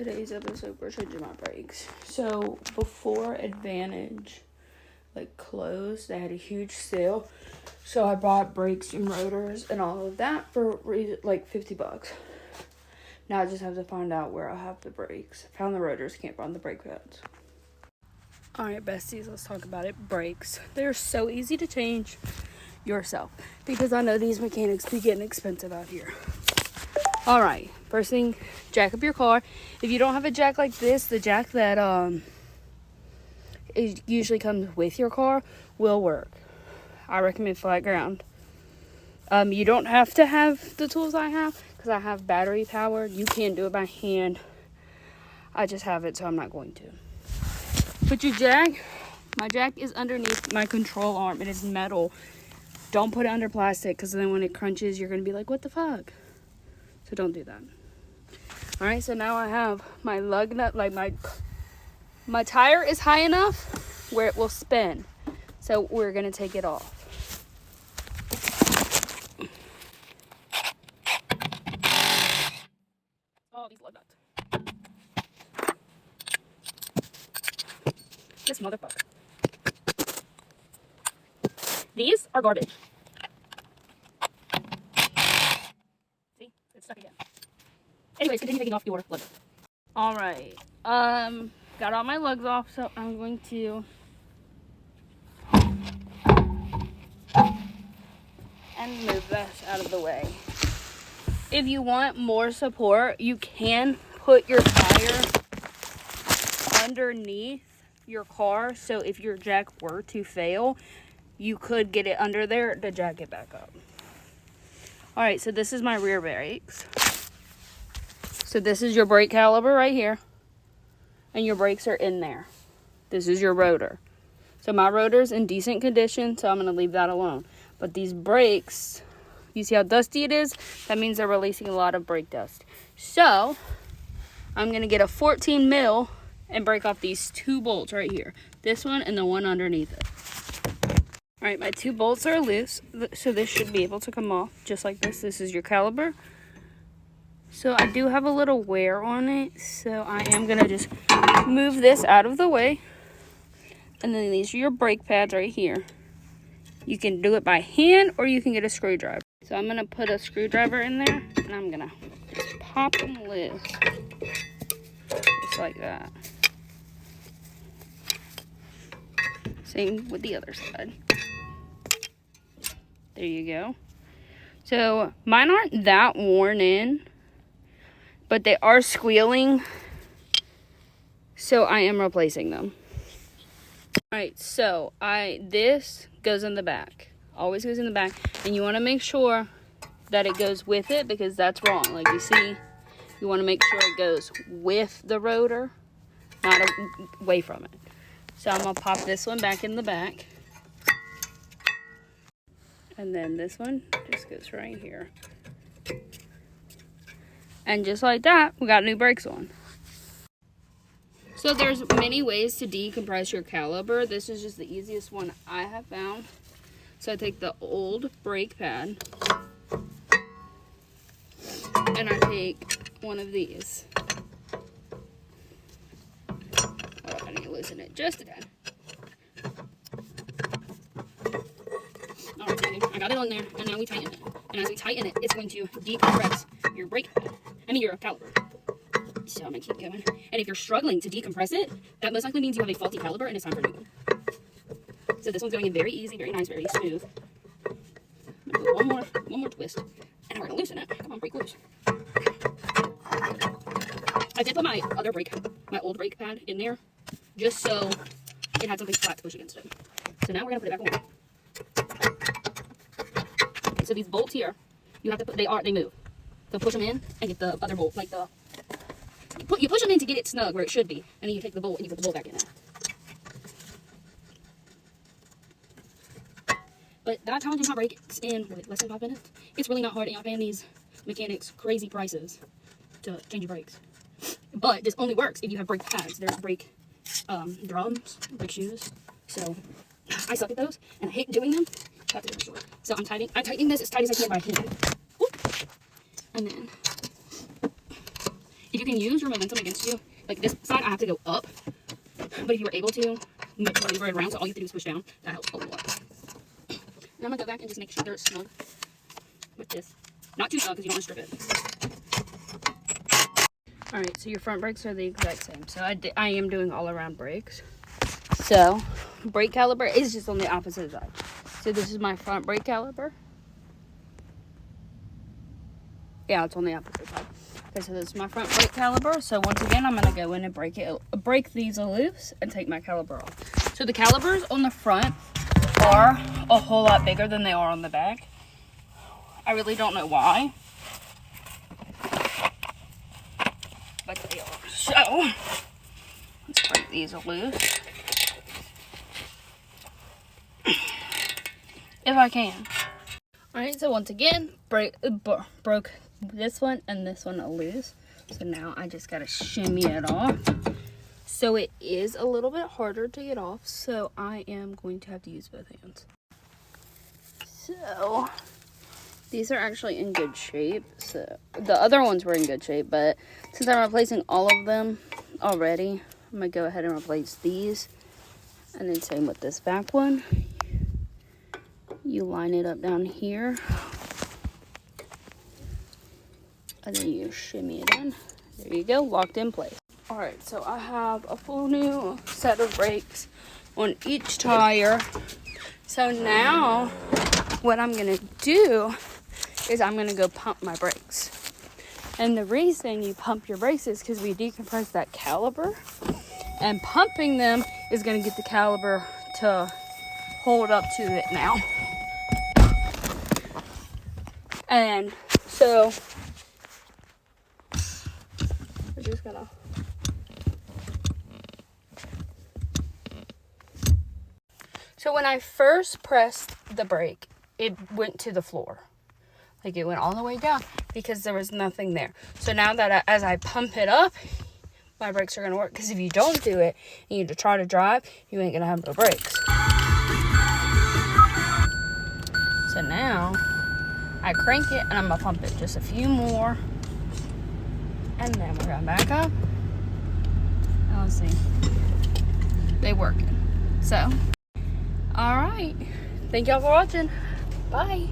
Today's episode, we're changing my brakes. So before Advantage closed, they had a huge sale. So I bought brakes and rotors and all of that for $50. Now I just have to find out where I have the brakes. Found the rotors, can't find the brake pads. Alright, besties, let's talk about it. Brakes. They're so easy to change yourself because I know these mechanics be getting expensive out here. Alright, first thing, jack up your car. If you don't have a jack like this, the jack that it usually comes with your car will work. I recommend flat ground. You don't have to have the tools I have because I have battery powered. You can do it by hand. I just have it, so I'm not going to. Put your jack. My jack is underneath my control arm. It is metal. Don't put it under plastic because then when it crunches, you're going to be like, what the fuck? So don't do that. Alright, so now I have my lug nut, my tire is high enough where it will spin. So we're going to take it off. Oh, these lug nuts. This motherfucker. These are garbage. See? It's stuck again. Anyways, continue taking off your lug. Alright. Got all my lugs off, so I'm going to and move this out of the way. If you want more support, you can put your tire underneath your car, so if your jack were to fail, you could get it under there to jack it back up. Alright, so this is my rear brakes. So this is your brake caliper right here. And your brakes are in there. This is your rotor. So my rotor's in decent condition, so I'm going to leave that alone. But these brakes, you see how dusty it is? That means they're releasing a lot of brake dust. So I'm going to get a 14 mil and break off these two bolts right here. This one and the one underneath it. Alright, my two bolts are loose, so this should be able to come off just like this. This is your caliper. So I do have a little wear on it, so I am going to just move this out of the way. And then these are your brake pads right here. You can do it by hand or you can get a screwdriver. So I'm going to put a screwdriver in there and I'm going to just pop them loose. Just like that. Same with the other side. There you go. So mine aren't that worn in, but they are squealing, so I am replacing them. Alright, so this goes in the back. Always goes in the back. And you want to make sure that it goes with it because that's wrong. Like you see, you want to make sure it goes with the rotor, not away from it. So I'm going to pop this one back in the back. And then this one just goes right here. And just like that, we got new brakes on. So there's many ways to decompress your caliper. This is just the easiest one I have found. So I take the old brake pad and I take one of these. Oh, I need to loosen it just a tad. Alright, I got it on there, and now we tighten it. And as we tighten it, it's going to decompress your brake pad. Your caliper. So I'm going to keep going. And if you're struggling to decompress it, that most likely means you have a faulty caliper and it's time for a new one. So this one's going in very easy, very nice, very smooth. I'm going to do one more twist. And now we're going to loosen it. Come on, break loose. I did put my old brake pad in there just so it had something flat to push against it. So now we're going to put it back on. So these bolts here, you have to put, they move. So push them in and get the other bolt, you push them in to get it snug where it should be, and then you take the bolt and you put the bolt back in there. But that's how I do my brakes in less than 5 minutes. It's really not hard, and y'all paying these mechanics crazy prices to change your brakes. But this only works if you have brake pads. There's brake drums, brake shoes. So I suck at those, and I hate doing them. So I'm tightening this as tight as I can by hand. And then, if You can use your momentum against you. Like this side, I have to go up. But if you were able to maneuver it around, so all you have to do is push down, that helps a lot. And I'm going to go back and just make sure they're snug with this. Not too snug because you don't want to strip it. Alright, so your front brakes are the exact same. So I am doing all around brakes. So, brake caliper is just on the opposite side. So this is my front brake caliper. Yeah, it's on the opposite side. Okay, so this is my front brake caliper. So once again, I'm gonna go in and break these loose and take my caliper off. So the calipers on the front are a whole lot bigger than they are on the back. I really don't know why, but they are. So let's break these loose. If I can. Alright, so once again, broke this one and this one loose. So now I just gotta shimmy it off. So it is a little bit harder to get off, so I am going to have to use both hands. So these are actually in good shape. So the other ones were in good shape, but since I'm replacing all of them already, I'm gonna go ahead and replace these. And then same with this back one. You line it up down here. And then you shimmy it in. There you go, locked in place. Alright, so I have a full new set of brakes on each tire. So now, what I'm gonna do is I'm gonna go pump my brakes. And the reason you pump your brakes is because we decompress that caliper. And pumping them is gonna get the caliper to hold up to it now. And so we're just gonna so when I first pressed the brake, it went to the floor. Like it went all the way down because there was nothing there. So now that as I pump it up, my brakes are gonna work. Because if you don't do it and you try to drive, you ain't gonna have no brakes. So now I crank it and I'm gonna pump it just a few more. And then we're gonna back up. And let's see. They working. So, alright. Thank y'all for watching. Bye.